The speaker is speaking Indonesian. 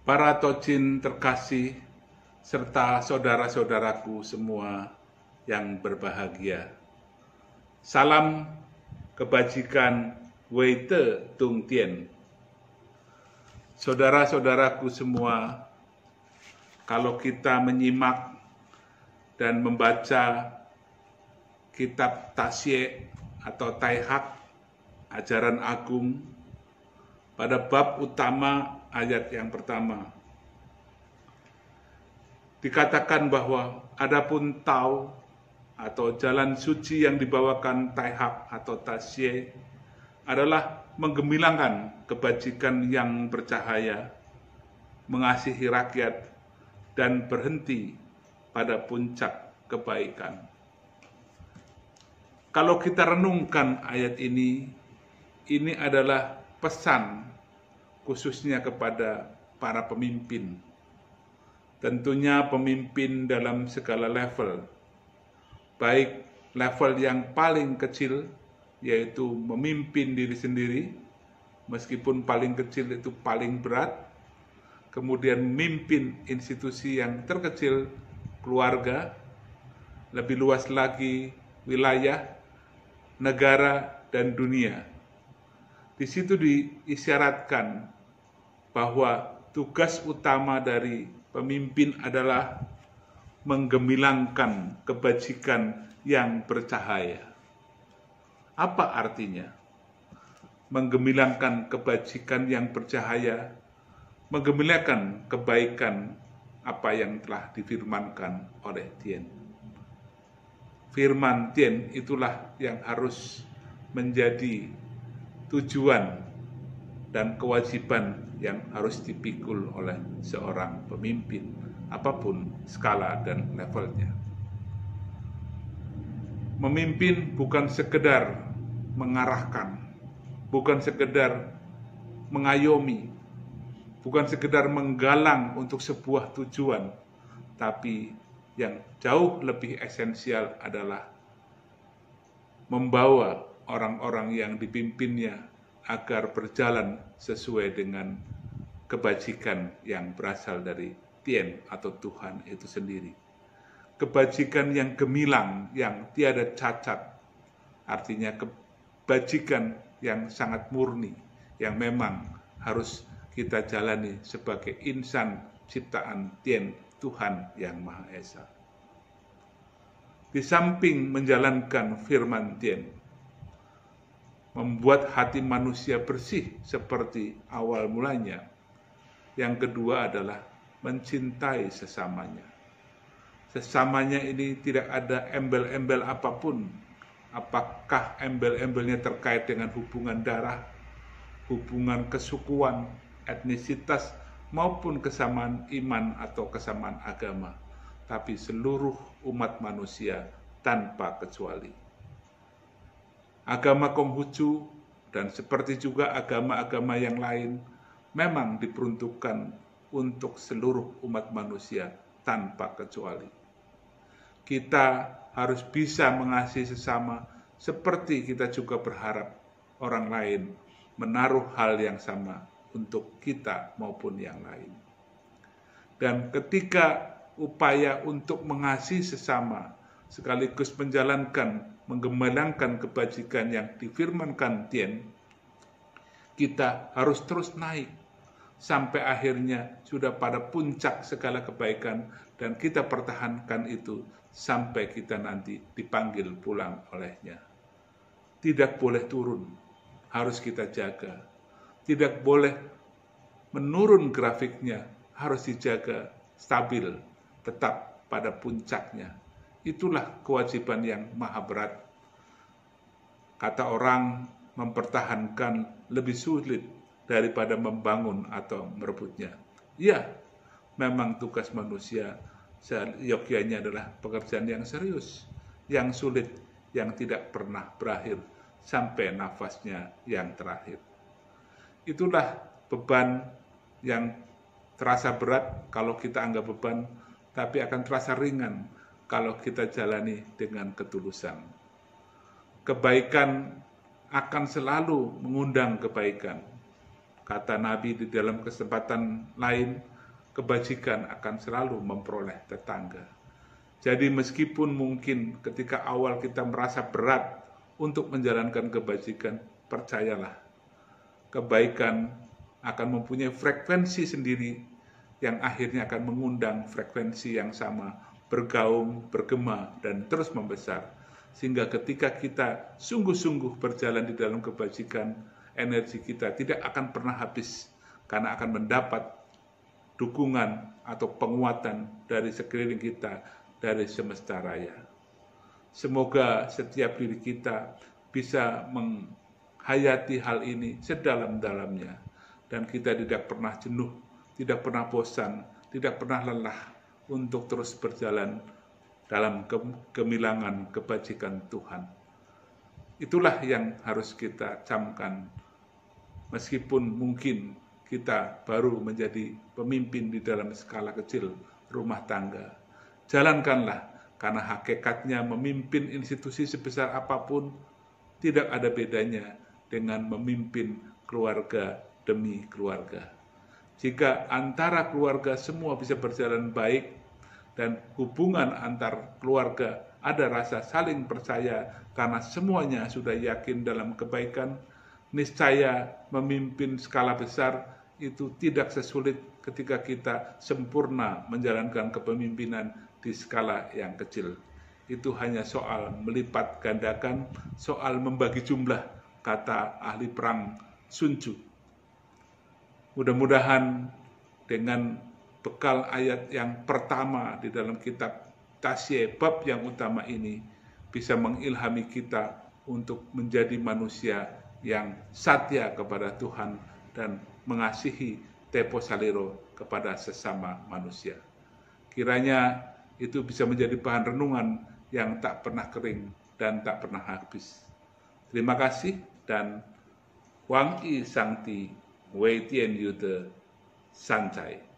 Para tocin terkasih, serta saudara-saudaraku semua yang berbahagia. Salam kebajikan Wei Te Tung Tien. Saudara-saudaraku semua, kalau kita menyimak dan membaca kitab Tasye atau Taihak, ajaran agung, pada bab utama ayat yang pertama, dikatakan bahwa adapun Tao atau jalan suci yang dibawakan Taihak atau Tasye adalah menggemilangkan kebajikan yang bercahaya, mengasihi rakyat, dan berhenti pada puncak kebaikan. Kalau kita renungkan ayat ini adalah pesan khususnya kepada para pemimpin. Tentunya pemimpin dalam segala level, baik level yang paling kecil, yaitu memimpin diri sendiri, meskipun paling kecil itu paling berat, kemudian memimpin institusi yang terkecil, keluarga, lebih luas lagi wilayah, negara, dan dunia. Di situ diisyaratkan bahwa tugas utama dari pemimpin adalah menggemilangkan kebajikan yang bercahaya. Apa artinya? Menggemilangkan kebajikan yang bercahaya, menggemilangkan kebaikan apa yang telah difirmankan oleh Tien. Firman Tien itulah yang harus menjadi tujuan dan kewajiban yang harus dipikul oleh seorang pemimpin, apapun skala dan levelnya. Memimpin bukan sekedar mengarahkan, bukan sekedar mengayomi, bukan sekedar menggalang untuk sebuah tujuan, tapi yang jauh lebih esensial adalah membawa orang-orang yang dipimpinnya agar berjalan sesuai dengan kebajikan yang berasal dari Tien atau Tuhan itu sendiri. Kebajikan yang gemilang, yang tiada cacat, artinya kebajikan yang sangat murni, yang memang harus kita jalani sebagai insan ciptaan Tien, Tuhan yang Maha Esa. Di samping menjalankan firman Tien, membuat hati manusia bersih seperti awal mulanya. Yang kedua adalah mencintai sesamanya. Sesamanya ini tidak ada embel-embel apapun. Apakah embel-embelnya terkait dengan hubungan darah, hubungan kesukuan, etnisitas, maupun kesamaan iman atau kesamaan agama, tapi seluruh umat manusia tanpa kecuali. Agama Konghucu dan seperti juga agama-agama yang lain memang diperuntukkan untuk seluruh umat manusia tanpa kecuali. Kita harus bisa mengasihi sesama seperti kita juga berharap orang lain menaruh hal yang sama untuk kita maupun yang lain. Dan ketika upaya untuk mengasihi sesama sekaligus menggemilangkan kebajikan yang difirmankan Tien, kita harus terus naik sampai akhirnya sudah pada puncak segala kebaikan, dan kita pertahankan itu sampai kita nanti dipanggil pulang olehnya. Tidak boleh turun, harus kita jaga. Tidak boleh menurun grafiknya, harus dijaga stabil, tetap pada puncaknya. Itulah kewajiban yang maha berat. Kata orang, mempertahankan lebih sulit daripada membangun atau merebutnya. Ya, memang tugas manusia seyogyanya adalah pekerjaan yang serius, yang sulit, yang tidak pernah berakhir sampai nafasnya yang terakhir. Itulah beban yang terasa berat kalau kita anggap beban, tapi akan terasa ringan kalau kita jalani dengan ketulusan. Kebaikan akan selalu mengundang kebaikan. Kata Nabi di dalam kesempatan lain, kebajikan akan selalu memperoleh tetangga. Jadi meskipun mungkin ketika awal kita merasa berat untuk menjalankan kebajikan, percayalah, kebaikan akan mempunyai frekuensi sendiri yang akhirnya akan mengundang frekuensi yang sama, bergaung, bergema, dan terus membesar. Sehingga ketika kita sungguh-sungguh berjalan di dalam kebajikan, energi kita tidak akan pernah habis, karena akan mendapat dukungan atau penguatan dari sekeliling kita, dari semesta raya. Semoga setiap diri kita bisa menghayati hal ini sedalam-dalamnya, dan kita tidak pernah jenuh, tidak pernah bosan, tidak pernah lelah untuk terus berjalan dalam gemilangan kebajikan Tuhan. Itulah yang harus kita camkan, meskipun mungkin kita baru menjadi pemimpin di dalam skala kecil rumah tangga. Jalankanlah, karena hakikatnya memimpin institusi sebesar apapun tidak ada bedanya dengan memimpin keluarga demi keluarga. Jika antara keluarga semua bisa berjalan baik dan hubungan antar keluarga ada rasa saling percaya karena semuanya sudah yakin dalam kebaikan, niscaya memimpin skala besar itu tidak sesulit ketika kita sempurna menjalankan kepemimpinan di skala yang kecil. Itu hanya soal melipat gandakan, soal membagi jumlah, kata ahli perang Sun Tzu. Mudah-mudahan dengan bekal ayat yang pertama di dalam kitab Tasye bab yang utama ini bisa mengilhami kita untuk menjadi manusia yang satya kepada Tuhan dan mengasihi Tepo Saliro kepada sesama manusia. Kiranya itu bisa menjadi bahan renungan yang tak pernah kering dan tak pernah habis. Terima kasih, dan Wang Yi Sangti Wei Tian Yu De Sancai.